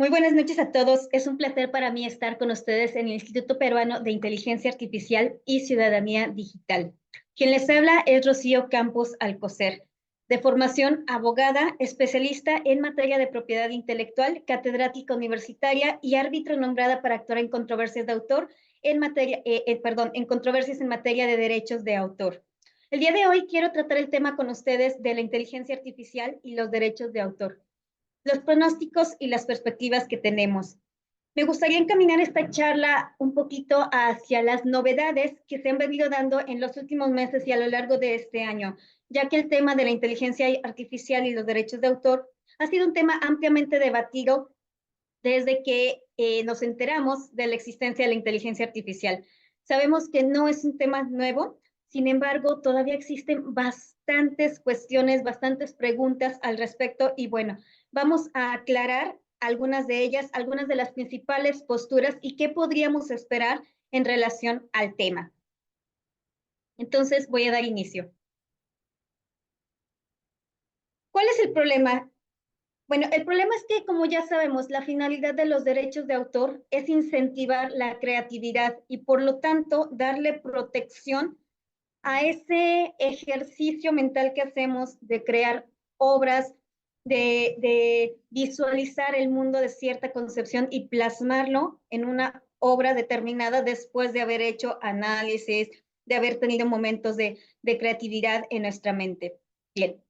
Muy buenas noches a todos. Es un placer para mí estar con ustedes en el Instituto Peruano de Inteligencia Artificial y Ciudadanía Digital. Quien les habla es Rocío Campos Alcocer, de formación abogada, especialista en materia de propiedad intelectual, catedrática universitaria y árbitro nombrada para actuar en controversias de autor en controversias en materia de derechos de autor. El día de hoy quiero tratar el tema con ustedes de la inteligencia artificial y los derechos de autor, los pronósticos y las perspectivas que tenemos. Me gustaría encaminar esta charla un poquito hacia las novedades que se han venido dando en los últimos meses y a lo largo de este año, ya que el tema de la inteligencia artificial y los derechos de autor ha sido un tema ampliamente debatido desde que nos enteramos de la existencia de la inteligencia artificial. Sabemos que no es un tema nuevo, sin embargo, todavía existen bastantes cuestiones, bastantes preguntas al respecto y bueno, vamos a aclarar algunas de ellas, algunas de las principales posturas y qué podríamos esperar en relación al tema. Entonces, voy a dar inicio. ¿Cuál es el problema? Bueno, el problema es que, como ya sabemos, la finalidad de los derechos de autor es incentivar la creatividad y, por lo tanto, darle protección a ese ejercicio mental que hacemos de crear obras, de visualizar el mundo de cierta concepción y plasmarlo en una obra determinada después de haber hecho análisis, de haber tenido momentos de creatividad en nuestra mente. Bien.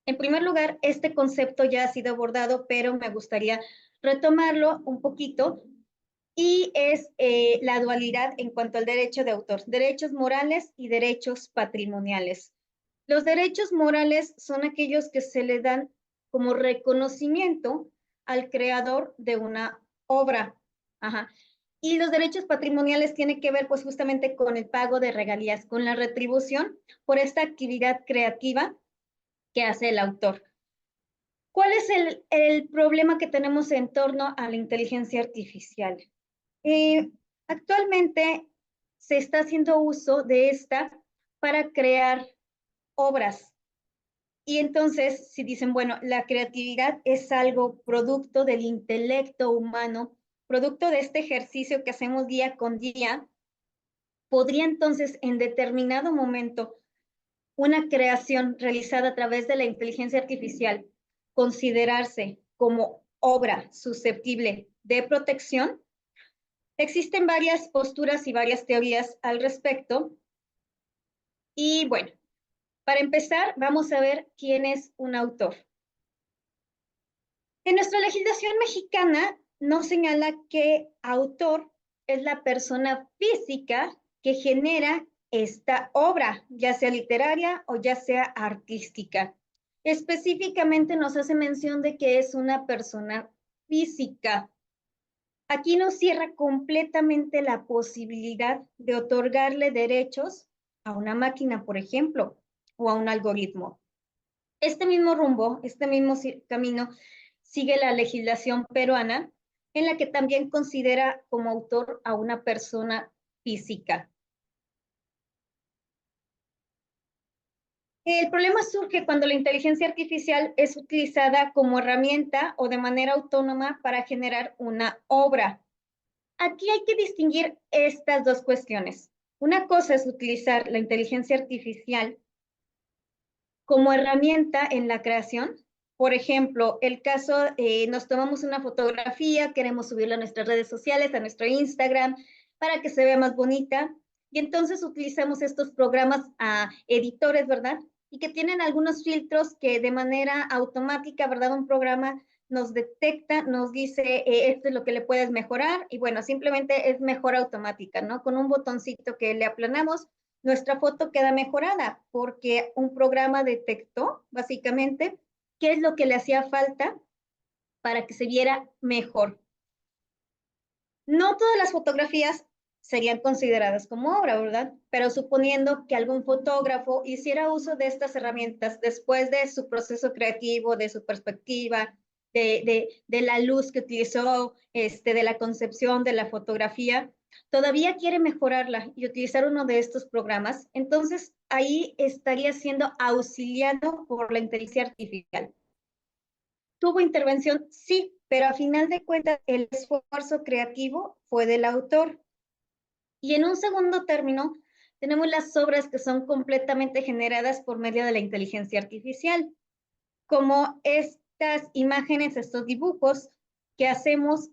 En primer lugar, este concepto ya ha sido abordado, pero me gustaría retomarlo un poquito y es la dualidad en cuanto al derecho de autor, derechos morales y derechos patrimoniales. Los derechos morales son aquellos que se le dan como reconocimiento al creador de una obra. Ajá. Y los derechos patrimoniales tienen que ver pues justamente con el pago de regalías, con la retribución por esta actividad creativa que hace el autor. ¿Cuál es el problema que tenemos en torno a la inteligencia artificial? Eh, Actualmente se está haciendo uso de esta para crear obras. Y entonces, si dicen, bueno, la creatividad es algo producto del intelecto humano, producto de este ejercicio que hacemos día con día, podría entonces en determinado momento una creación realizada a través de la inteligencia artificial considerarse como obra susceptible de protección. Existen varias posturas y varias teorías al respecto. Y bueno, para empezar, vamos a ver quién es un autor. En nuestra legislación mexicana nos señala que autor es la persona física que genera esta obra, ya sea literaria o ya sea artística. Específicamente nos hace mención de que es una persona física. Aquí nos cierra completamente la posibilidad de otorgarle derechos a una máquina, por ejemplo, o a un algoritmo. Este mismo rumbo, este mismo camino, sigue la legislación peruana, en la que también considera como autor a una persona física. El problema surge cuando la inteligencia artificial es utilizada como herramienta o de manera autónoma para generar una obra. Aquí hay que distinguir estas dos cuestiones. Una cosa es utilizar la inteligencia artificial como herramienta en la creación. Por ejemplo, el caso, nos tomamos una fotografía, queremos subirla a nuestras redes sociales, a nuestro Instagram, para que se vea más bonita. Y entonces utilizamos estos programas editores, ¿verdad? Y que tienen algunos filtros que de manera automática, ¿verdad? Un programa nos detecta, nos dice, esto es lo que le puedes mejorar. Y bueno, simplemente es mejora automática, ¿no? Con un botoncito que le aplanamos, nuestra foto queda mejorada porque un programa detectó básicamente qué es lo que le hacía falta para que se viera mejor. No todas las fotografías serían consideradas como obra, ¿verdad? Pero suponiendo que algún fotógrafo hiciera uso de estas herramientas después de su proceso creativo, de su perspectiva, de la luz que utilizó, de la concepción de la fotografía, todavía quiere mejorarla y utilizar uno de estos programas, entonces ahí estaría siendo auxiliado por la inteligencia artificial. ¿Tuvo intervención? Sí, pero a final de cuentas el esfuerzo creativo fue del autor. Y en un segundo término, tenemos las obras que son completamente generadas por medio de la inteligencia artificial, como estas imágenes, estos dibujos que hacemos,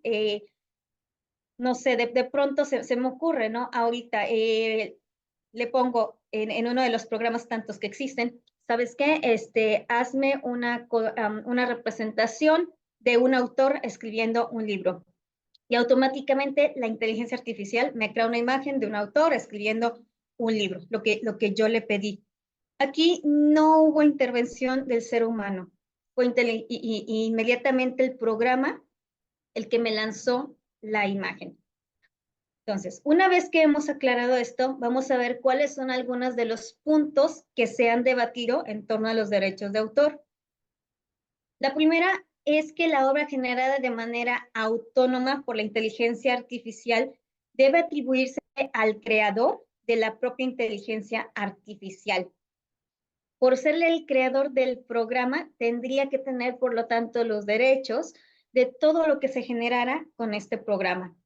no sé, de pronto se me ocurre, ¿no? Ahorita le pongo en uno de los programas tantos que existen, ¿sabes qué? Hazme una representación de un autor escribiendo un libro. Y automáticamente la inteligencia artificial me crea una imagen de un autor escribiendo un libro, lo que yo le pedí. Aquí no hubo intervención del ser humano. Fue inmediatamente el programa el que me lanzó la imagen. Entonces, una vez que hemos aclarado esto, vamos a ver cuáles son algunos de los puntos que se han debatido en torno a los derechos de autor. La primera es que la obra generada de manera autónoma por la inteligencia artificial debe atribuirse al creador de la propia inteligencia artificial. Por ser el creador del programa, tendría que tener, por lo tanto, los derechos de todo lo que se generara con este programa.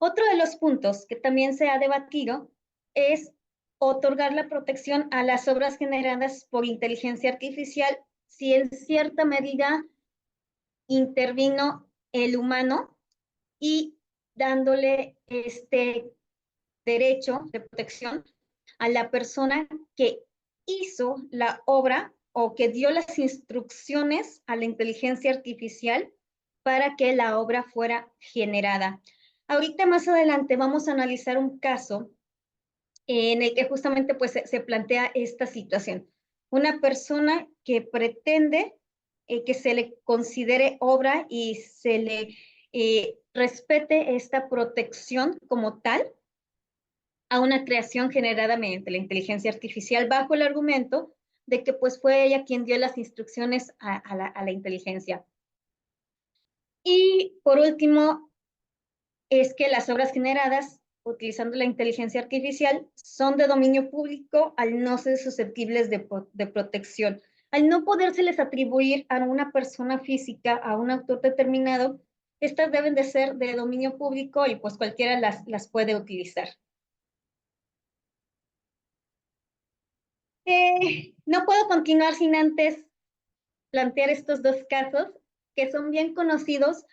Otro de los puntos que también se ha debatido es otorgar la protección a las obras generadas por inteligencia artificial si en cierta medida intervino el humano y dándole este derecho de protección a la persona que hizo la obra o que dio las instrucciones a la inteligencia artificial para que la obra fuera generada. Ahorita más adelante vamos a analizar un caso en el que justamente pues se plantea esta situación. Una persona que pretende que se le considere obra y se le respete esta protección como tal a una creación generada mediante la inteligencia artificial bajo el argumento de que pues fue ella quien dio las instrucciones a la inteligencia. Y por último, es que las obras generadas utilizando la inteligencia artificial son de dominio público al no ser susceptibles de protección. Al no podérseles atribuir a una persona física, a un autor determinado, estas deben de ser de dominio público y pues cualquiera las puede utilizar. No puedo continuar sin antes plantear estos dos casos que son bien conocidos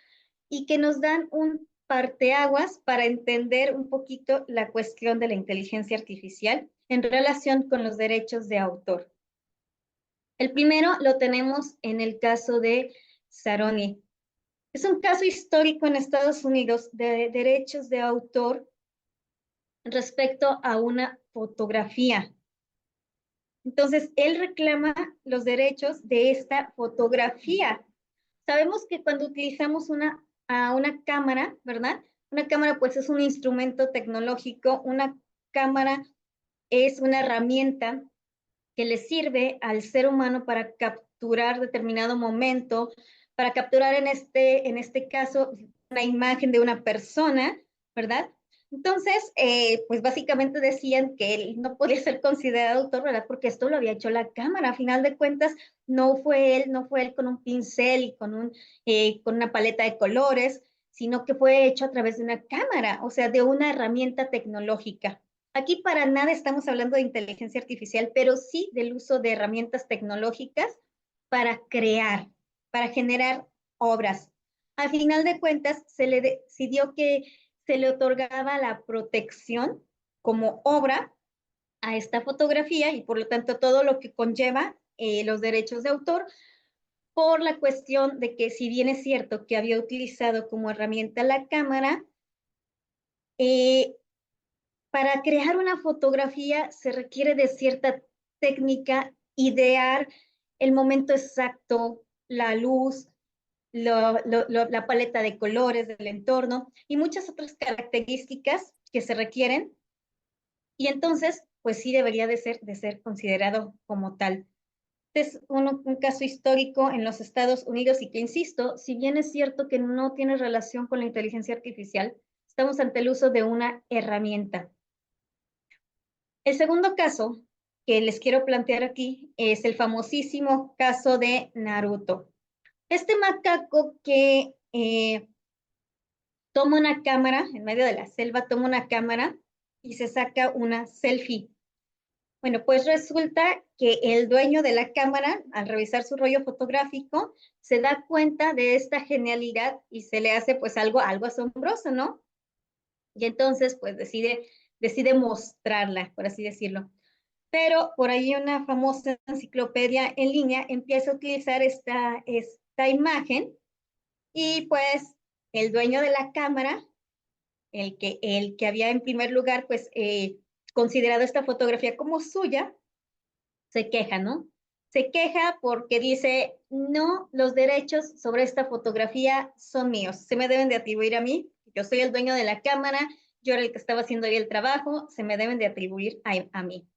y que nos dan un parteaguas para entender un poquito la cuestión de la inteligencia artificial en relación con los derechos de autor. El primero lo tenemos en el caso de Saroni. Es un caso histórico en Estados Unidos de derechos de autor respecto a una fotografía. Entonces, él reclama los derechos de esta fotografía. Sabemos que cuando utilizamos una cámara, ¿verdad? Una cámara pues es un instrumento tecnológico, una cámara es una herramienta que le sirve al ser humano para capturar determinado momento, para capturar en este caso una imagen de una persona, ¿verdad? Entonces, pues básicamente decían que él no podía ser considerado autor, ¿verdad? Porque esto lo había hecho la cámara. A final de cuentas, no fue él con un pincel y con una paleta de colores, sino que fue hecho a través de una cámara, o sea, de una herramienta tecnológica. Aquí para nada estamos hablando de inteligencia artificial, pero sí del uso de herramientas tecnológicas para crear, para generar obras. Al final de cuentas, se le decidió que se le otorgaba la protección como obra a esta fotografía y por lo tanto todo lo que conlleva los derechos de autor por la cuestión de que si bien es cierto que había utilizado como herramienta la cámara, para crear una fotografía se requiere de cierta técnica, idear el momento exacto, la luz, la paleta de colores del entorno y muchas otras características que se requieren. Y entonces, pues sí debería de ser considerado como tal. Este es un caso histórico en los Estados Unidos y que, insisto, si bien es cierto que no tiene relación con la inteligencia artificial, estamos ante el uso de una herramienta. El segundo caso que les quiero plantear aquí es el famosísimo caso de Naruto. Este macaco que toma una cámara, en medio de la selva, toma una cámara y se saca una selfie. Bueno, pues resulta que el dueño de la cámara, al revisar su rollo fotográfico, se da cuenta de esta genialidad y se le hace pues algo asombroso, ¿no? Y entonces pues decide mostrarla, por así decirlo. Pero por ahí una famosa enciclopedia en línea empieza a utilizar esta imagen y pues el dueño de la cámara, el que había en primer lugar pues considerado esta fotografía como suya, se queja, ¿no? Se queja porque dice, no, los derechos sobre esta fotografía son míos, se me deben de atribuir a mí, yo soy el dueño de la cámara, yo era el que estaba haciendo ahí el trabajo, se me deben de atribuir a mí.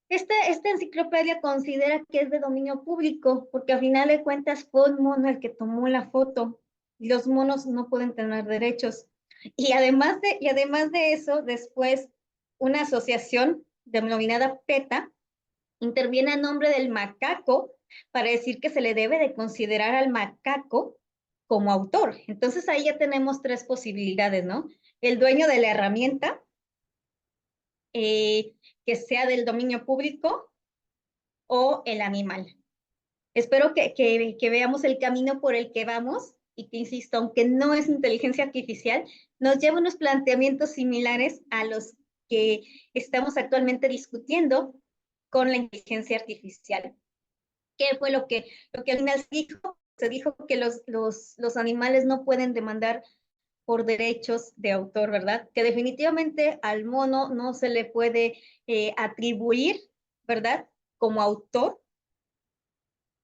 Esta enciclopedia considera que es de dominio público, porque a final de cuentas fue un mono el que tomó la foto, y los monos no pueden tener derechos. Y además de eso, después una asociación denominada PETA interviene a nombre del macaco para decir que se le debe de considerar al macaco como autor. Entonces ahí ya tenemos tres posibilidades, ¿no? El dueño de la herramienta, eh, que sea del dominio público, o el animal. Espero que veamos el camino por el que vamos y que, insisto, aunque no es inteligencia artificial, nos lleva unos planteamientos similares a los que estamos actualmente discutiendo con la inteligencia artificial. ¿Qué fue lo que al final se dijo? Se dijo que los animales no pueden demandar por derechos de autor, ¿verdad? Que definitivamente al mono no se le puede atribuir, ¿verdad? Como autor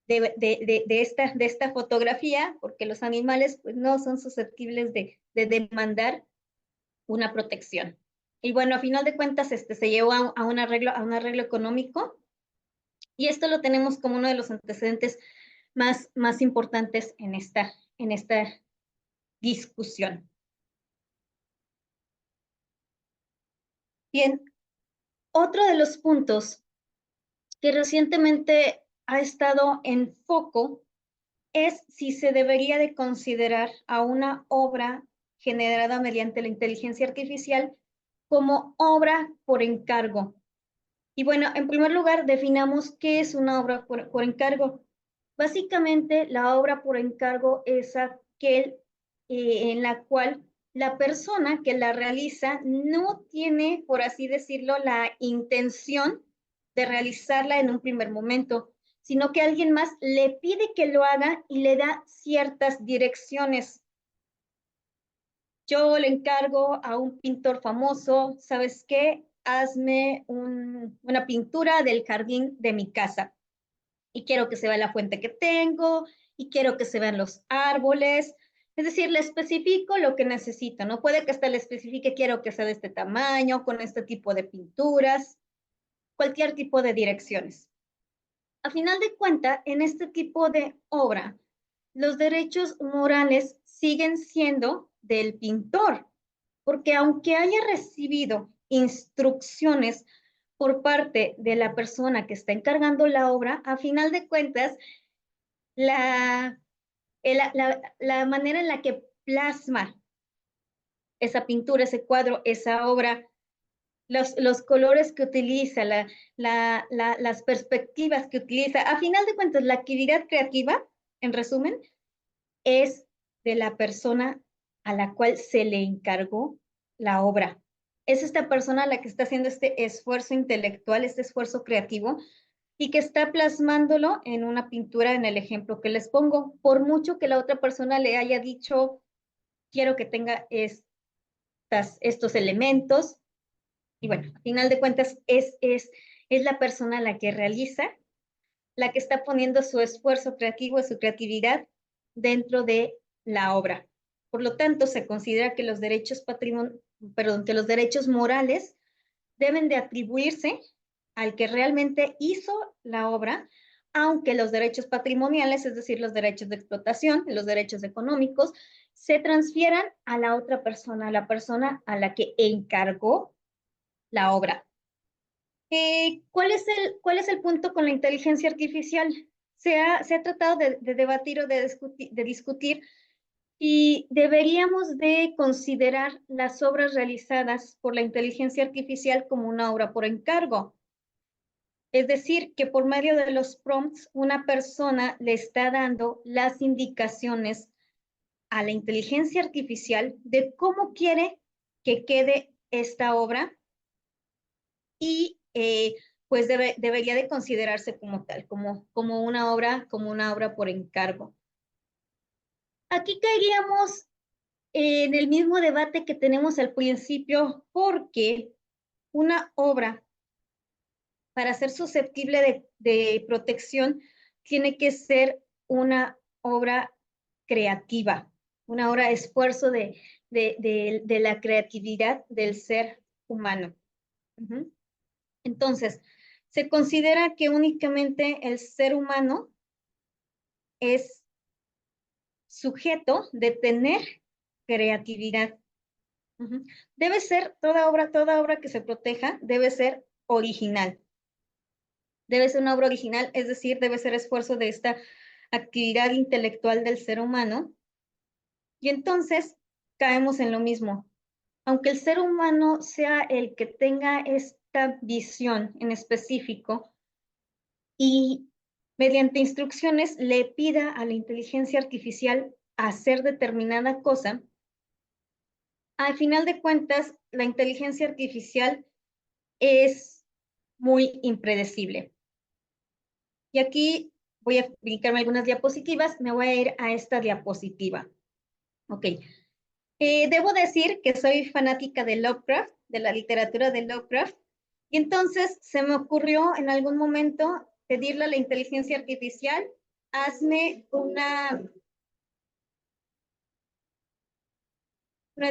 de esta fotografía, porque los animales pues, no son susceptibles de demandar una protección. Y bueno, a final de cuentas, se llevó a un arreglo económico, y esto lo tenemos como uno de los antecedentes más importantes en esta discusión. Bien, otro de los puntos que recientemente ha estado en foco es si se debería de considerar a una obra generada mediante la inteligencia artificial como obra por encargo. Y bueno, en primer lugar, definamos qué es una obra por encargo. Básicamente, la obra por encargo es aquel en la cual la persona que la realiza no tiene, por así decirlo, la intención de realizarla en un primer momento, sino que alguien más le pide que lo haga y le da ciertas direcciones. Yo le encargo a un pintor famoso, ¿sabes qué? Hazme una pintura del jardín de mi casa. Y quiero que se vea la fuente que tengo, y quiero que se vean los árboles. Es decir, le especifico lo que necesito, ¿no? Puede que hasta le especifique, quiero que sea de este tamaño, con este tipo de pinturas, cualquier tipo de direcciones. A final de cuentas, en este tipo de obra, los derechos morales siguen siendo del pintor, porque aunque haya recibido instrucciones por parte de la persona que está encargando la obra, a final de cuentas, la, la manera en la que plasma esa pintura, ese cuadro, esa obra, los colores que utiliza, las perspectivas que utiliza, a final de cuentas, la actividad creativa, en resumen, es de la persona a la cual se le encargó la obra. Es esta persona la que está haciendo este esfuerzo intelectual, este esfuerzo creativo, y que está plasmándolo en una pintura en el ejemplo que les pongo. Por mucho que la otra persona le haya dicho, quiero que tenga estos elementos, y bueno, al final de cuentas es la persona la que realiza, la que está poniendo su esfuerzo creativo, su creatividad dentro de la obra. Por lo tanto, se considera que que los derechos morales deben de atribuirse al que realmente hizo la obra, aunque los derechos patrimoniales, es decir, los derechos de explotación, los derechos económicos, se transfieran a la otra persona, a la persona a la que encargó la obra. ¿Cuál es el punto con la inteligencia artificial? se ha tratado de debatir o de discutir y deberíamos de considerar las obras realizadas por la inteligencia artificial como una obra por encargo. Es decir, que por medio de los prompts, una persona le está dando las indicaciones a la inteligencia artificial de cómo quiere que quede esta obra y pues debería de considerarse como tal, como una obra por encargo. Aquí caeríamos en el mismo debate que tenemos al principio, porque una obra, para ser susceptible de protección, tiene que ser una obra creativa, una obra de esfuerzo de la creatividad del ser humano. Uh-huh. Entonces, se considera que únicamente el ser humano es sujeto de tener creatividad. Uh-huh. Debe ser toda obra que se proteja, debe ser original. Debe ser una obra original, es decir, debe ser esfuerzo de esta actividad intelectual del ser humano. Y entonces caemos en lo mismo. Aunque el ser humano sea el que tenga esta visión en específico y mediante instrucciones le pida a la inteligencia artificial hacer determinada cosa, al final de cuentas, la inteligencia artificial es muy impredecible. Y aquí voy a brincarme algunas diapositivas, me voy a ir a esta diapositiva. Ok. Debo decir que soy fanática de Lovecraft, de la literatura de Lovecraft, y entonces se me ocurrió en algún momento pedirle a la inteligencia artificial, hazme una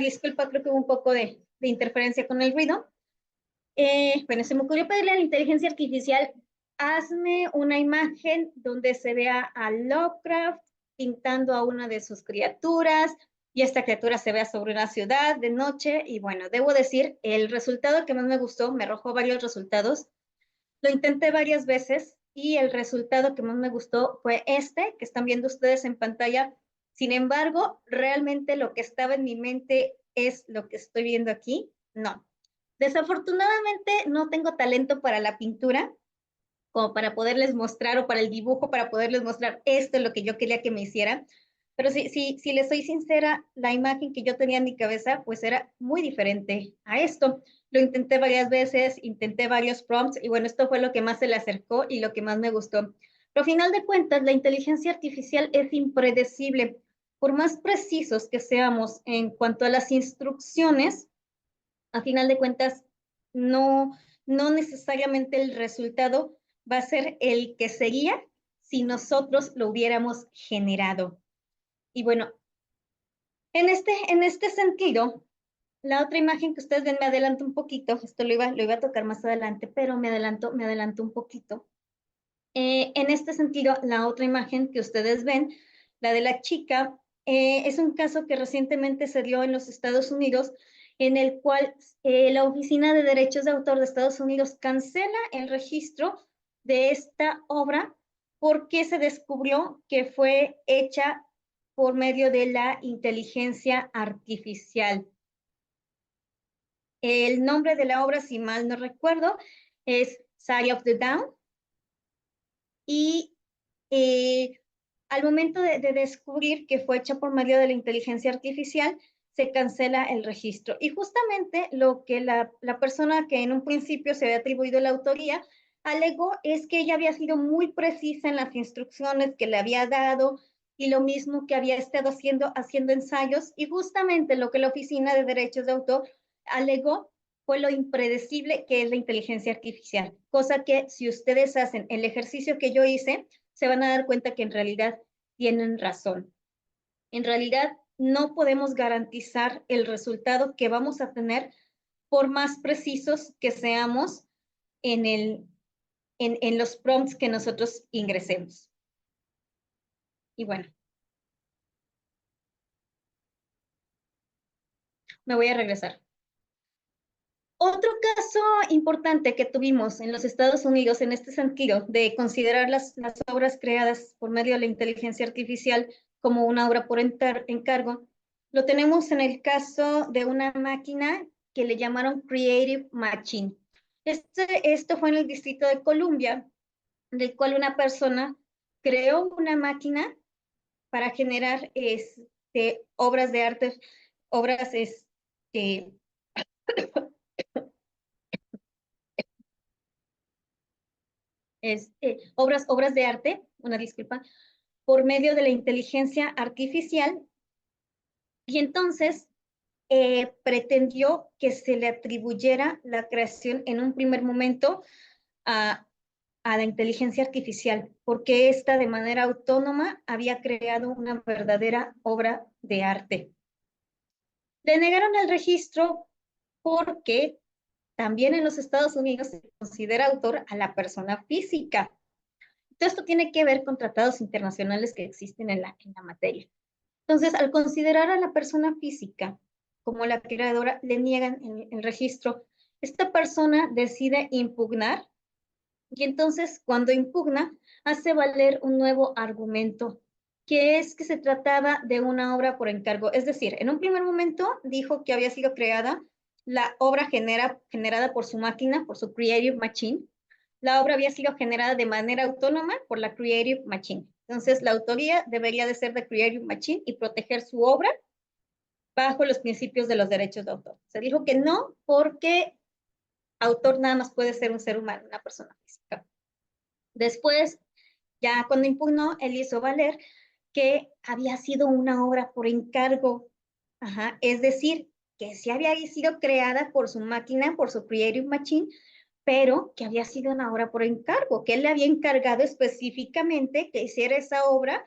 disculpa, creo que hubo un poco de interferencia con el ruido. Bueno, se me ocurrió pedirle a la inteligencia artificial, hazme una imagen donde se vea a Lovecraft pintando a una de sus criaturas y esta criatura se vea sobre una ciudad de noche. Y bueno, debo decir, el resultado que más me gustó, me arrojó varios resultados. Lo intenté varias veces y el resultado que más me gustó fue este que están viendo ustedes en pantalla. Sin embargo, realmente lo que estaba en mi mente es lo que estoy viendo aquí. No. Desafortunadamente no tengo talento para la pintura, como para poderles mostrar, o para el dibujo, para poderles mostrar esto es lo que yo quería que me hicieran. Pero si les soy sincera, la imagen que yo tenía en mi cabeza, pues era muy diferente a esto. Lo intenté varias veces, intenté varios prompts, y bueno, esto fue lo que más se le acercó y lo que más me gustó. Pero a final de cuentas, la inteligencia artificial es impredecible. Por más precisos que seamos en cuanto a las instrucciones, a final de cuentas, no, no necesariamente el resultado va a ser el que sería si nosotros lo hubiéramos generado. Y bueno, en este sentido, la otra imagen que ustedes ven, me adelanto un poquito, esto lo iba a tocar más adelante, pero me adelanto un poquito. En este sentido, la otra imagen que ustedes ven, la de la chica, es un caso que recientemente se dio en los Estados Unidos, en el cual la Oficina de Derechos de Autor de Estados Unidos cancela el registro de esta obra porque se descubrió que fue hecha por medio de la inteligencia artificial. El nombre de la obra, si mal no recuerdo, es Side of the Down, y al momento de descubrir que fue hecha por medio de la inteligencia artificial, se cancela el registro. Y justamente lo que la persona que en un principio se había atribuido la autoría alegó es que ella había sido muy precisa en las instrucciones que le había dado, y lo mismo que había estado haciendo ensayos, y justamente lo que la Oficina de Derechos de Autor alegó fue lo impredecible que es la inteligencia artificial, cosa que si ustedes hacen el ejercicio que yo hice, se van a dar cuenta que en realidad tienen razón. En realidad no podemos garantizar el resultado que vamos a tener por más precisos que seamos en los prompts que nosotros ingresemos. Y bueno, me voy a regresar. Otro caso importante que tuvimos en los Estados Unidos en este sentido de considerar las obras creadas por medio de la inteligencia artificial como una obra por encargo, lo tenemos en el caso de una máquina que le llamaron Creative Machine. Esto fue en el Distrito de Columbia, del cual una persona creó una máquina para generar obras de arte, obras obras de arte, una disculpa, por medio de la inteligencia artificial, y entonces pretendió que se le atribuyera la creación en un primer momento a, a la inteligencia artificial, porque ésta de manera autónoma había creado una verdadera obra de arte. Le negaron el registro porque también en los Estados Unidos se considera autor a la persona física. Todo esto tiene que ver con tratados internacionales que existen en la materia. Entonces, al considerar a la persona física como la creadora, le niegan el registro. Esta persona decide impugnar y entonces cuando impugna, hace valer un nuevo argumento, que es que se trataba de una obra por encargo. Es decir, en un primer momento dijo que había sido creada la obra generada por su máquina, por su Creative Machine. La obra había sido generada de manera autónoma por la Creative Machine. Entonces, la autoría debería de ser de Creative Machine y proteger su obra bajo los principios de los derechos de autor. Se dijo que no, porque autor nada más puede ser un ser humano, una persona física. Después, ya cuando impugnó, él hizo valer que había sido una obra por encargo. Ajá. Es decir, que sí había sido creada por su máquina, por su Creative Machine, pero que había sido una obra por encargo, que él le había encargado específicamente que hiciera esa obra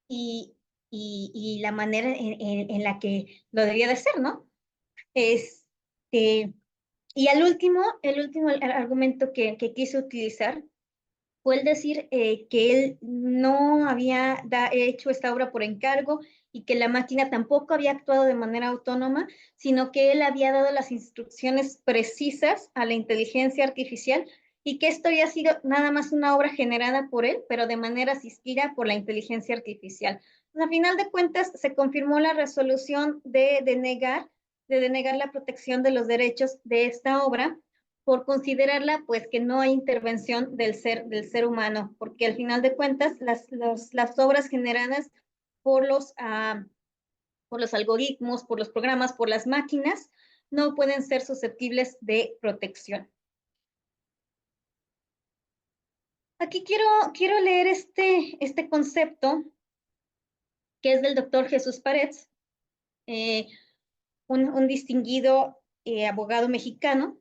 y la manera en la que lo debía de hacer, ¿no? Este, y el último argumento que quise utilizar fue el decir que él no había hecho esta obra por encargo y que la máquina tampoco había actuado de manera autónoma, sino que él había dado las instrucciones precisas a la inteligencia artificial y que esto había sido nada más una obra generada por él, pero de manera asistida por la inteligencia artificial. Pues, a final de cuentas, se confirmó la resolución de denegar la protección de los derechos de esta obra por considerarla pues que no hay intervención del ser humano, porque al final de cuentas las obras generadas por por los algoritmos, por los programas, por las máquinas, no pueden ser susceptibles de protección. Aquí quiero leer este concepto que es del doctor Jesús Paredes, un distinguido abogado mexicano,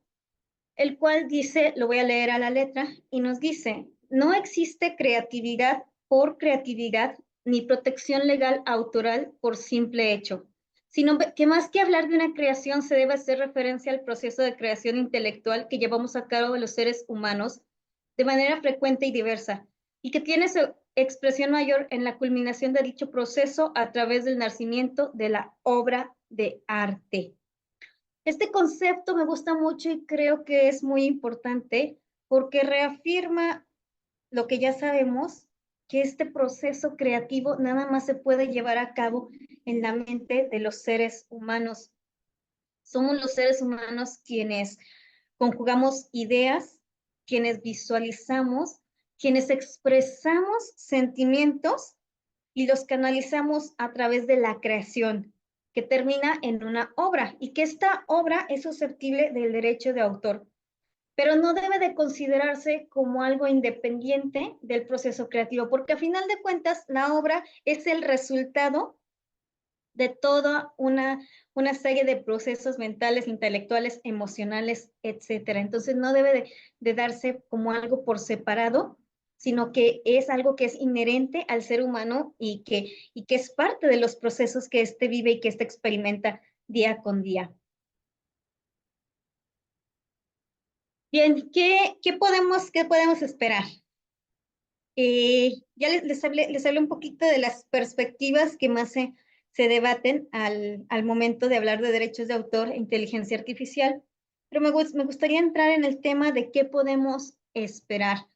el cual dice, lo voy a leer a la letra, y nos dice, no existe creatividad por creatividad ni protección legal autoral por simple hecho, sino que más que hablar de una creación se debe hacer referencia al proceso de creación intelectual que llevamos a cabo los seres humanos de manera frecuente y diversa, y que tiene su expresión mayor en la culminación de dicho proceso a través del nacimiento de la obra de arte. Este concepto me gusta mucho y creo que es muy importante porque reafirma lo que ya sabemos, que este proceso creativo nada más se puede llevar a cabo en la mente de los seres humanos. Somos los seres humanos quienes conjugamos ideas, quienes visualizamos, quienes expresamos sentimientos y los canalizamos a través de la creación, que termina en una obra y que esta obra es susceptible del derecho de autor, pero no debe de considerarse como algo independiente del proceso creativo, porque a final de cuentas la obra es el resultado de toda una serie de procesos mentales, intelectuales, emocionales, etcétera. Entonces no debe de darse como algo por separado, sino que es algo que es inherente al ser humano y que es parte de los procesos que éste vive y que éste experimenta día con día. Bien, qué podemos esperar? Ya les hablé un poquito de las perspectivas que más se debaten al momento de hablar de derechos de autor e inteligencia artificial. pero me gustaría entrar en el tema de qué podemos esperar.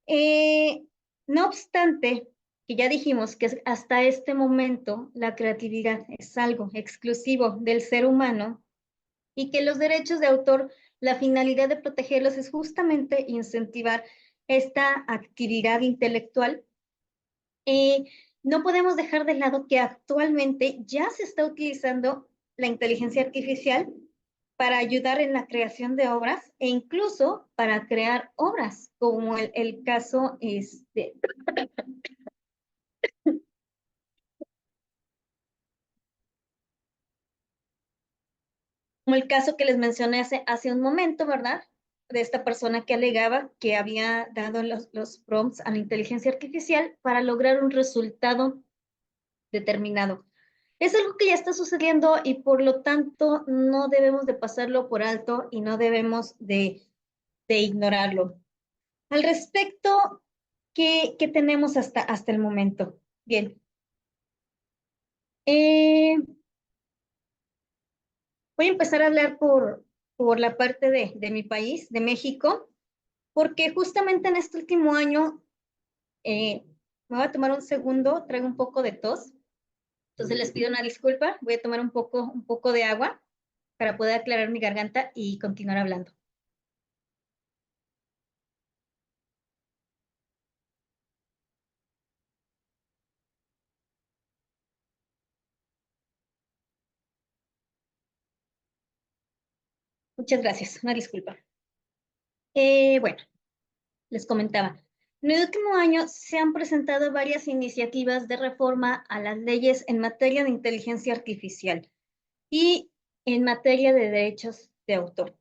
Eh, no obstante, que ya dijimos que hasta este momento la creatividad es algo exclusivo del ser humano y que los derechos de autor, la finalidad de protegerlos es justamente incentivar esta actividad intelectual. Eh, no podemos dejar de lado que actualmente ya se está utilizando la inteligencia artificial para ayudar en la creación de obras e incluso para crear obras, como el caso como el caso que les mencioné hace un momento, ¿verdad? De esta persona que alegaba que había dado los prompts a la inteligencia artificial para lograr un resultado determinado. Es algo que ya está sucediendo y por lo tanto no debemos de pasarlo por alto y no debemos de ignorarlo. Al respecto, ¿qué tenemos hasta el momento? Bien, eh, voy a empezar a hablar por la parte de mi país, de México, porque justamente en este último año, me voy a tomar un segundo, traigo un poco de tos, entonces les pido una disculpa, voy a tomar un poco de agua para poder aclarar mi garganta y continuar hablando. Muchas gracias, una disculpa. Bueno, les comentaba, en el último año se han presentado varias iniciativas de reforma a las leyes en materia de inteligencia artificial y en materia de derechos de autor.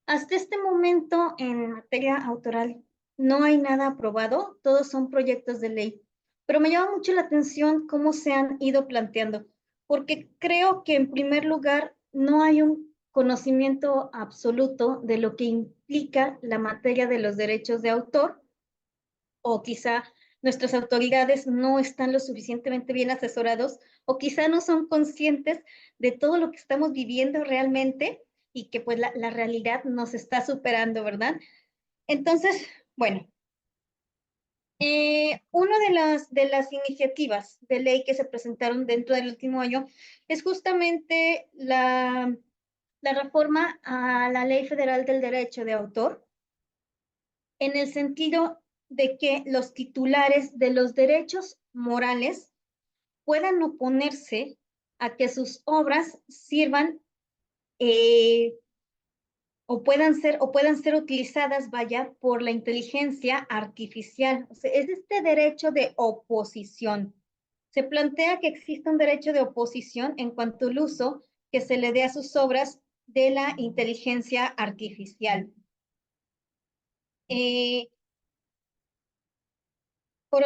Hasta este momento, en materia autoral, no hay nada aprobado, todos son proyectos de ley, pero me llama mucho la atención cómo se han ido planteando, porque creo que en primer lugar no hay un conocimiento absoluto de lo que implica la materia de los derechos de autor, o quizá nuestras autoridades no están lo suficientemente bien asesorados, o quizá no son conscientes de todo lo que estamos viviendo realmente y que pues la realidad nos está superando, ¿verdad? Entonces, bueno, una de las iniciativas de ley que se presentaron dentro del último año es justamente la reforma a la Ley Federal del Derecho de Autor, en el sentido de que los titulares de los derechos morales puedan oponerse a que sus obras sirvan, eh, o puedan ser utilizadas, vaya, por la inteligencia artificial. O sea, es este derecho de oposición. Se plantea que existe un derecho de oposición en cuanto al uso que se le dé a sus obras de la inteligencia artificial. Eh, por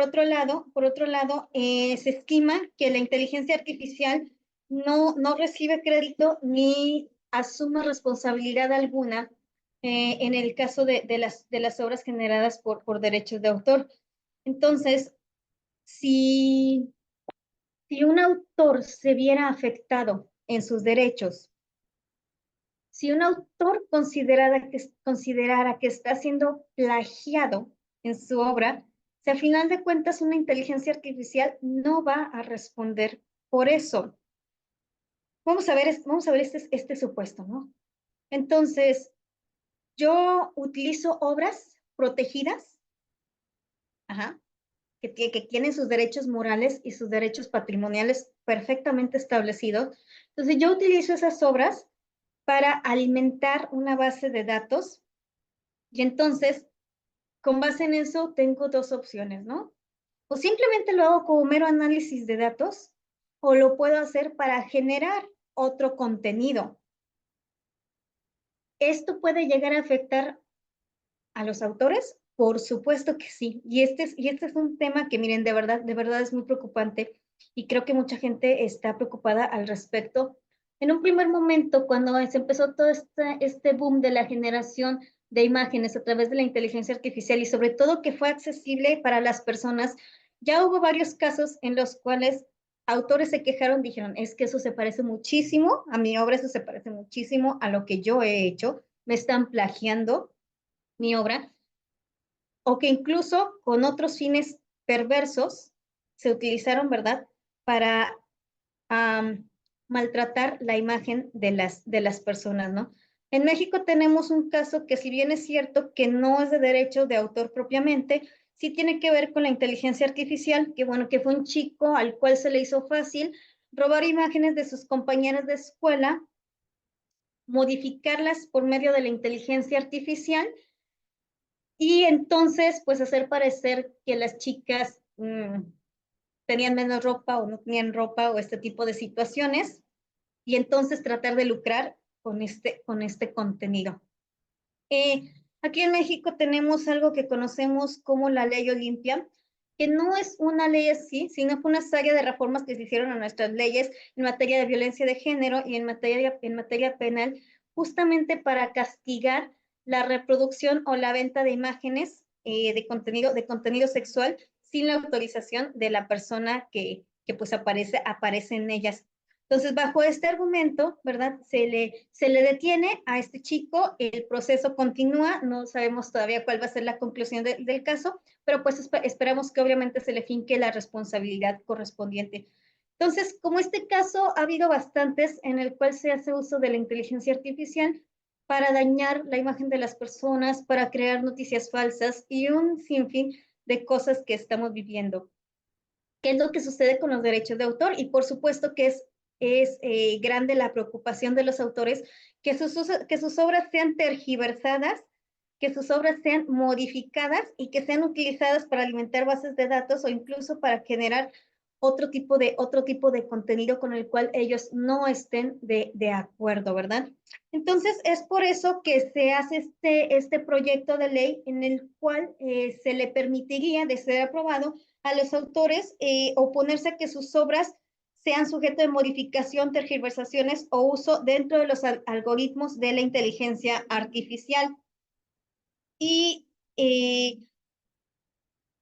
otro lado se estima que la inteligencia artificial no recibe crédito ni asume responsabilidad alguna en el caso de las obras generadas por derechos de autor. Entonces, si, si un autor se viera afectado en sus derechos, si un autor considerara que está siendo plagiado en su obra, si a final de cuentas una inteligencia artificial no va a responder por eso. Vamos a ver este supuesto, ¿no? Entonces, yo utilizo obras protegidas, ajá, que tienen sus derechos morales y sus derechos patrimoniales perfectamente establecidos. Entonces, yo utilizo esas obras para alimentar una base de datos y entonces, con base en eso, tengo dos opciones, ¿no? O simplemente lo hago como mero análisis de datos, o lo puedo hacer para generar otro contenido. ¿Esto puede llegar a afectar a los autores? Por supuesto que sí. Y este es un tema que, miren, de verdad es muy preocupante y creo que mucha gente está preocupada al respecto. En un primer momento, cuando se empezó todo este boom de la generación de imágenes a través de la inteligencia artificial y sobre todo que fue accesible para las personas, ya hubo varios casos en los cuales autores se quejaron, dijeron, es que eso se parece muchísimo a mi obra, eso se parece muchísimo a lo que yo he hecho, me están plagiando mi obra, o que incluso con otros fines perversos se utilizaron, ¿verdad?, para maltratar la imagen de las personas, ¿no? En México tenemos un caso que si bien es cierto que no es de derecho de autor propiamente, sí tiene que ver con la inteligencia artificial, que bueno, que fue un chico al cual se le hizo fácil robar imágenes de sus compañeras de escuela, modificarlas por medio de la inteligencia artificial y entonces pues hacer parecer que las chicas tenían menos ropa o no tenían ropa o este tipo de situaciones y entonces tratar de lucrar con este contenido. Aquí en México tenemos algo que conocemos como la Ley Olimpia, que no es una ley así, sino fue una serie de reformas que se hicieron a nuestras leyes en materia de violencia de género y en materia penal, justamente para castigar la reproducción o la venta de imágenes de contenido sexual sin la autorización de la persona que pues aparece en ellas. Entonces, bajo este argumento, ¿verdad? Se le detiene a este chico, el proceso continúa, no sabemos todavía cuál va a ser la conclusión del caso, pero pues esperamos que obviamente se le finque la responsabilidad correspondiente. Entonces, como este caso ha habido bastantes en el cual se hace uso de la inteligencia artificial para dañar la imagen de las personas, para crear noticias falsas y un sinfín de cosas que estamos viviendo. ¿Qué es lo que sucede con los derechos de autor? Y por supuesto que es grande la preocupación de los autores que sus obras sean tergiversadas, que sus obras sean modificadas y que sean utilizadas para alimentar bases de datos o incluso para generar otro tipo de contenido con el cual ellos no estén de acuerdo, ¿verdad? Entonces, es por eso que se hace este proyecto de ley en el cual se le permitiría, de ser aprobado, a los autores oponerse a que sus obras sean sujeto de modificación, tergiversaciones o uso dentro de los algoritmos de la inteligencia artificial. Y, eh,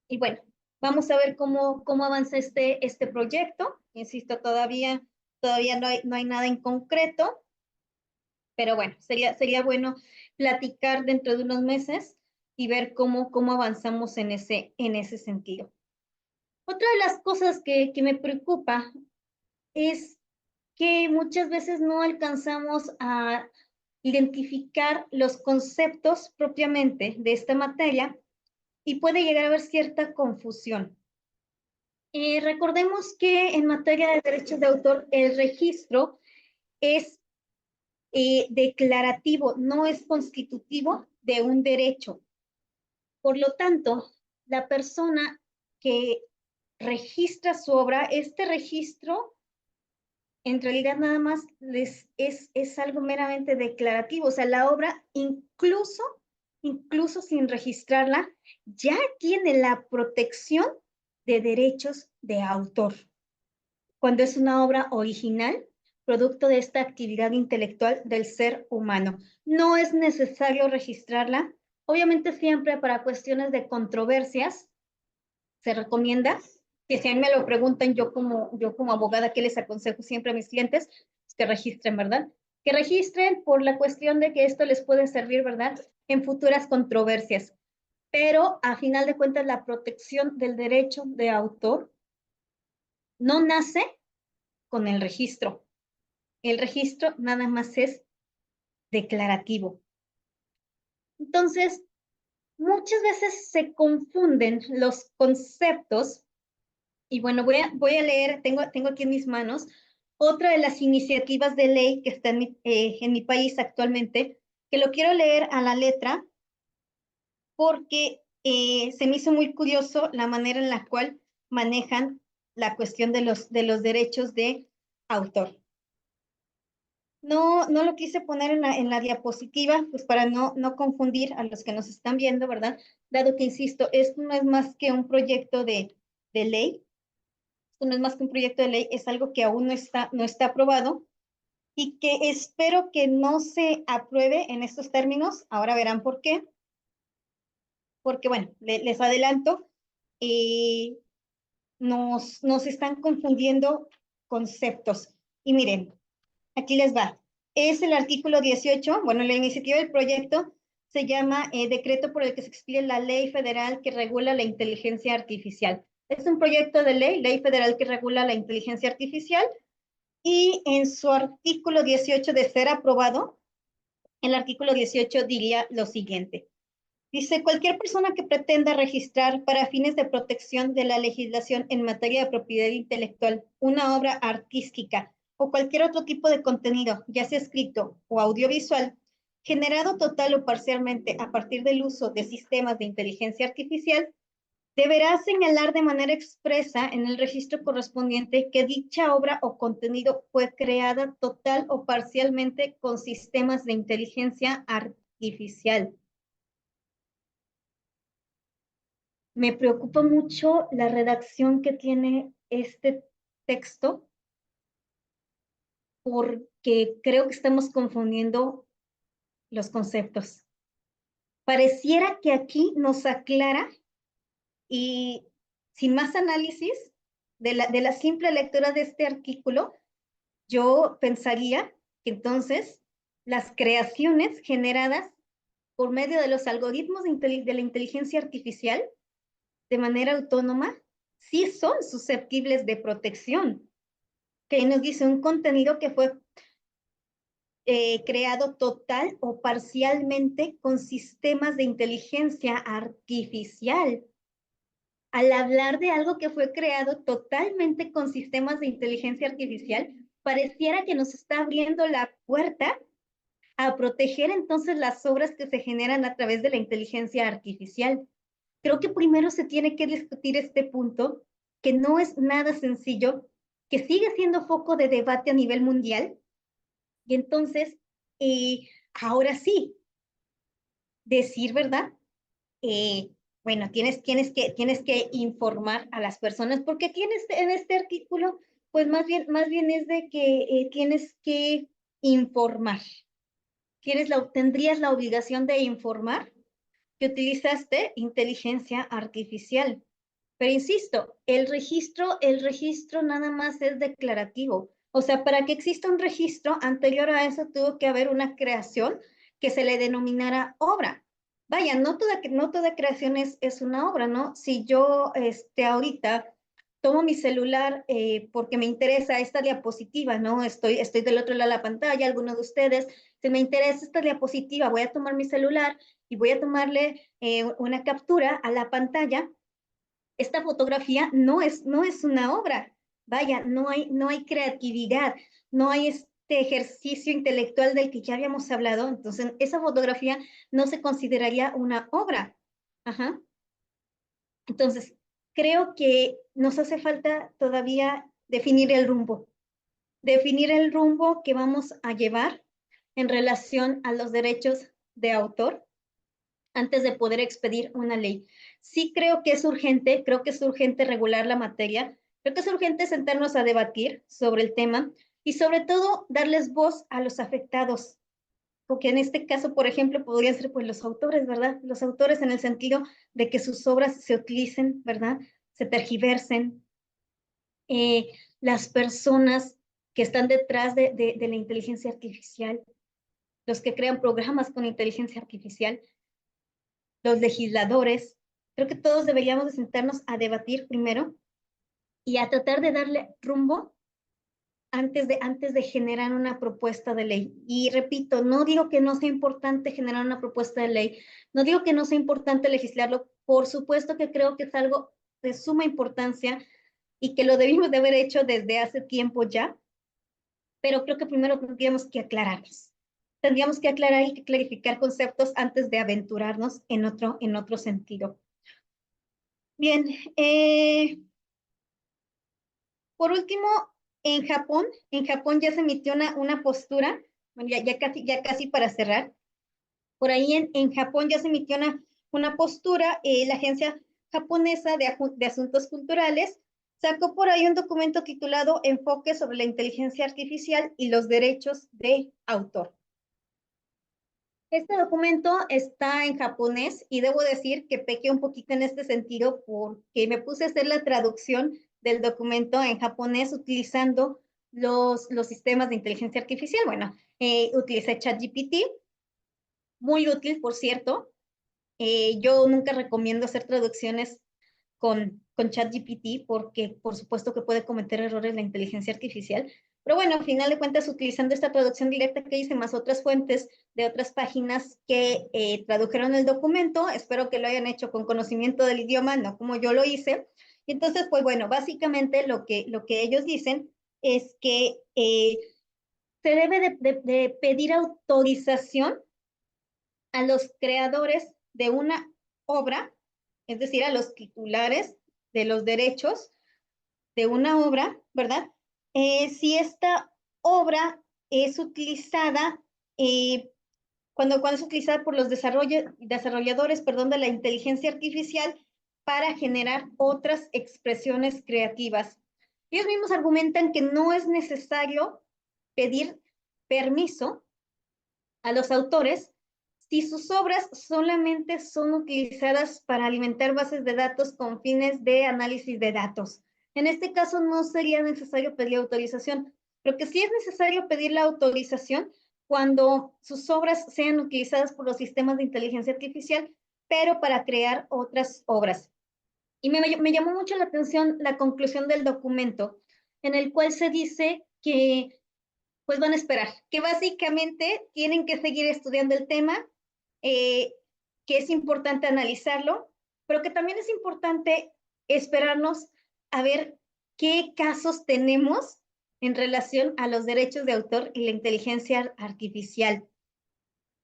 y bueno, vamos a ver cómo avanza este proyecto. Insisto, todavía no hay nada en concreto, pero bueno, sería bueno platicar dentro de unos meses y ver cómo avanzamos en ese sentido. Otra de las cosas que me preocupa es que muchas veces no alcanzamos a identificar los conceptos propiamente de esta materia y puede llegar a haber cierta confusión. Recordemos que en materia de derechos de autor, el registro es declarativo, no es constitutivo de un derecho. Por lo tanto, la persona que registra su obra, este registro en realidad nada más es algo meramente declarativo, o sea, la obra incluso sin registrarla, ya tiene la protección de derechos de autor. Cuando es una obra original, producto de esta actividad intelectual del ser humano. No es necesario registrarla, obviamente siempre para cuestiones de controversias se recomienda que si a mí me lo preguntan yo como abogada, ¿qué les aconsejo siempre a mis clientes? Pues que registren, ¿verdad? Que registren por la cuestión de que esto les puede servir, ¿verdad? En futuras controversias. Pero a final de cuentas la protección del derecho de autor no nace con el registro. El registro nada más es declarativo. Entonces, muchas veces se confunden los conceptos y bueno, voy a leer, tengo aquí en mis manos otra de las iniciativas de ley que está en mi país actualmente, que lo quiero leer a la letra porque se me hizo muy curioso la manera en la cual manejan la cuestión de los derechos de autor. No lo quise poner en la diapositiva, pues para no confundir a los que nos están viendo, ¿verdad? Dado que, insisto, esto no es más que un proyecto de ley, esto no es más que un proyecto de ley, es algo que aún no está aprobado y que espero que no se apruebe en estos términos. Ahora verán por qué. Porque, bueno, les adelanto, nos están confundiendo conceptos. Y miren, aquí les va. Es el artículo 18, bueno, la iniciativa del proyecto se llama Decreto por el que se expide la ley federal que regula la inteligencia artificial. Es un proyecto de ley federal que regula la inteligencia artificial, y en su artículo 18 de ser aprobado, el artículo 18 diría lo siguiente. Dice, cualquier persona que pretenda registrar para fines de protección de la legislación en materia de propiedad intelectual una obra artística o cualquier otro tipo de contenido, ya sea escrito o audiovisual, generado total o parcialmente a partir del uso de sistemas de inteligencia artificial, deberá señalar de manera expresa en el registro correspondiente que dicha obra o contenido fue creada total o parcialmente con sistemas de inteligencia artificial. Me preocupa mucho la redacción que tiene este texto, porque creo que estamos confundiendo los conceptos. Pareciera que aquí nos aclara, y sin más análisis de la simple lectura de este artículo, yo pensaría que entonces las creaciones generadas por medio de los algoritmos de la inteligencia artificial de manera autónoma sí son susceptibles de protección, que nos dice un contenido que fue creado total o parcialmente con sistemas de inteligencia artificial. Al hablar de algo que fue creado totalmente con sistemas de inteligencia artificial, pareciera que nos está abriendo la puerta a proteger entonces las obras que se generan a través de la inteligencia artificial. Creo que primero se tiene que discutir este punto, que no es nada sencillo, que sigue siendo foco de debate a nivel mundial. Y entonces, ahora sí, decir, ¿verdad? Bueno, tienes que informar a las personas, porque tienes en este artículo, pues más bien es de que tienes que informar. Tendrías la obligación de informar que utilizaste inteligencia artificial. Pero insisto, el registro nada más es declarativo. O sea, para que exista un registro, anterior a eso tuvo que haber una creación que se le denominara obra. Vaya, no toda creación es una obra, ¿no? Si yo ahorita tomo mi celular porque me interesa esta diapositiva, ¿no? Estoy del otro lado de la pantalla, alguno de ustedes, si me interesa esta diapositiva, voy a tomar mi celular y voy a tomarle una captura a la pantalla. Esta fotografía no es una obra. Vaya, no hay creatividad, no hay este ejercicio intelectual del que ya habíamos hablado. Entonces, esa fotografía no se consideraría una obra. Ajá. Entonces, creo que nos hace falta todavía definir el rumbo que vamos a llevar en relación a los derechos de autor antes de poder expedir una ley. Sí creo que es urgente regular la materia, creo que es urgente sentarnos a debatir sobre el tema y sobre todo darles voz a los afectados, porque en este caso, por ejemplo, podrían ser pues los autores, ¿verdad? Los autores en el sentido de que sus obras se utilicen, ¿verdad? Se tergiversen. Eh, las personas que están detrás de la inteligencia artificial, los que crean programas con inteligencia artificial, los legisladores. Creo que todos deberíamos de sentarnos a debatir primero y a tratar de darle rumbo antes de generar una propuesta de ley. Y repito, no digo que no sea importante generar una propuesta de ley, no digo que no sea importante legislarlo, por supuesto que creo que es algo de suma importancia y que lo debimos de haber hecho desde hace tiempo ya, pero creo que primero tendríamos que aclararnos. Tendríamos que aclarar y clarificar conceptos antes de aventurarnos en otro sentido. Bien, por último, en Japón ya se emitió una postura, bueno, ya casi para cerrar. Por ahí en Japón ya se emitió una postura, la Agencia Japonesa de Asuntos Culturales sacó por ahí un documento titulado Enfoque sobre la inteligencia artificial y los derechos de autor. Este documento está en japonés y debo decir que pequé un poquito en este sentido porque me puse a hacer la traducción del documento en japonés utilizando los sistemas de inteligencia artificial. Bueno, utilicé ChatGPT, muy útil, por cierto. Yo nunca recomiendo hacer traducciones con ChatGPT porque por supuesto que puede cometer errores la inteligencia artificial. Pero bueno, al final de cuentas, utilizando esta traducción directa que hice, más otras fuentes de otras páginas que tradujeron el documento, espero que lo hayan hecho con conocimiento del idioma, no como yo lo hice. Y entonces, pues bueno, básicamente lo que ellos dicen es que se debe de pedir autorización a los creadores de una obra, es decir, a los titulares de los derechos de una obra, ¿verdad? Si esta obra es utilizada, cuando es utilizada por los desarrolladores, perdón, de la inteligencia artificial para generar otras expresiones creativas. Ellos mismos argumentan que no es necesario pedir permiso a los autores si sus obras solamente son utilizadas para alimentar bases de datos con fines de análisis de datos. En este caso no sería necesario pedir autorización, pero que sí es necesario pedir la autorización cuando sus obras sean utilizadas por los sistemas de inteligencia artificial, pero para crear otras obras. Y me llamó mucho la atención la conclusión del documento, en el cual se dice que pues van a esperar, que básicamente tienen que seguir estudiando el tema, eh, que es importante analizarlo, pero que también es importante esperarnos a ver qué casos tenemos en relación a los derechos de autor y la inteligencia artificial.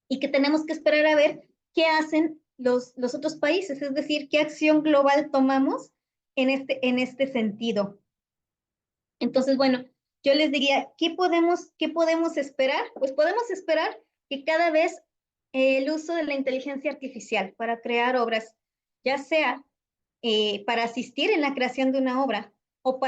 Y que tenemos que esperar a ver qué hacen los otros países, es decir, qué acción global tomamos en este sentido. Entonces, bueno, yo les diría, qué podemos esperar? Pues podemos esperar que cada vez el uso de la inteligencia artificial para crear obras, ya sea para asistir en la creación de una obra o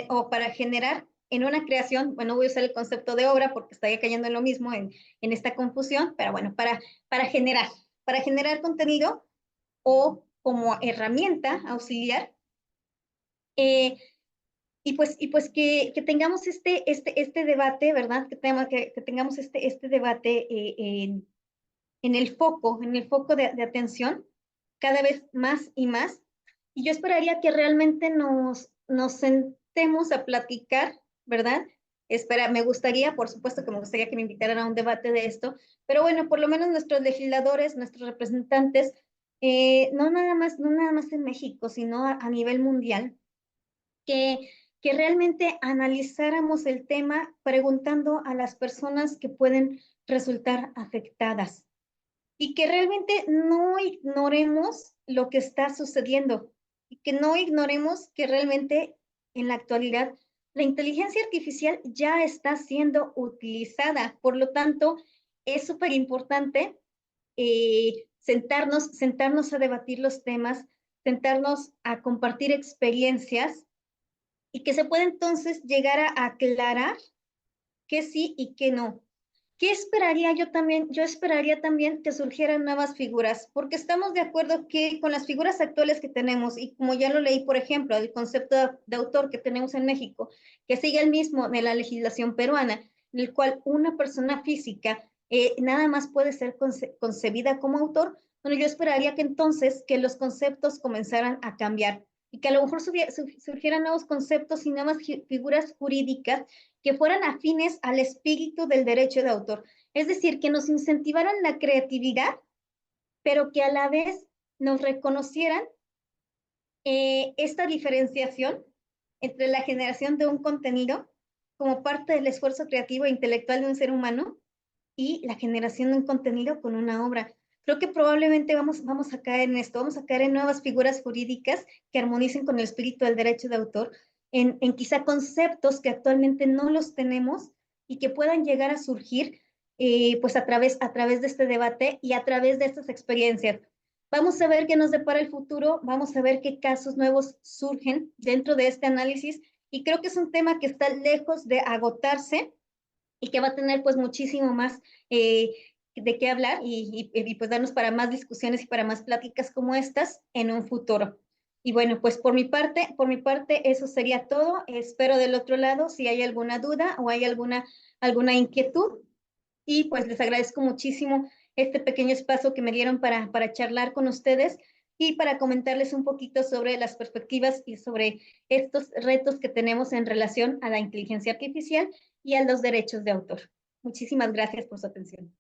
o para generar en una creación, bueno, voy a usar el concepto de obra porque estaría cayendo en lo mismo en esta confusión, pero bueno, para generar contenido o como herramienta auxiliar, eh, y pues que tengamos este debate, ¿verdad? Que tengamos este debate en el foco de atención cada vez más y más. Y yo esperaría que realmente nos sentemos a platicar, ¿verdad? Me gustaría, por supuesto que me gustaría que me invitaran a un debate de esto, pero bueno, por lo menos nuestros legisladores, nuestros representantes, no nada más en México, sino a nivel mundial, que, que realmente analizáramos el tema preguntando a las personas que pueden resultar afectadas y que realmente no ignoremos lo que está sucediendo y que no ignoremos que realmente en la actualidad la inteligencia artificial ya está siendo utilizada. Por lo tanto, es súper importante sentarnos a debatir los temas, sentarnos a compartir experiencias y que se puede entonces llegar a aclarar qué sí y qué no. ¿Qué esperaría yo también? Yo esperaría también que surgieran nuevas figuras, porque estamos de acuerdo que con las figuras actuales que tenemos, y como ya lo leí, por ejemplo, el concepto de autor que tenemos en México, que sigue el mismo de la legislación peruana, en el cual una persona física nada más puede ser concebida como autor, bueno, yo esperaría que entonces que los conceptos comenzaran a cambiar y que a lo mejor surgieran nuevos conceptos y nuevas figuras jurídicas que fueran afines al espíritu del derecho de autor. Es decir, que nos incentivaran la creatividad, pero que a la vez nos reconocieran esta diferenciación entre la generación de un contenido como parte del esfuerzo creativo e intelectual de un ser humano y la generación de un contenido con una obra. Creo que probablemente vamos a caer en esto, vamos a caer en nuevas figuras jurídicas que armonicen con el espíritu del derecho de autor, en quizá conceptos que actualmente no los tenemos y que puedan llegar a surgir pues a través de este debate y a través de estas experiencias. Vamos a ver qué nos depara el futuro, vamos a ver qué casos nuevos surgen dentro de este análisis y creo que es un tema que está lejos de agotarse y que va a tener pues muchísimo más de qué hablar y pues darnos para más discusiones y para más pláticas como estas en un futuro. Y bueno, pues por mi parte, eso sería todo. Espero del otro lado si hay alguna duda o hay alguna inquietud. Y pues les agradezco muchísimo este pequeño espacio que me dieron para charlar con ustedes y para comentarles un poquito sobre las perspectivas y sobre estos retos que tenemos en relación a la inteligencia artificial y a los derechos de autor. Muchísimas gracias por su atención.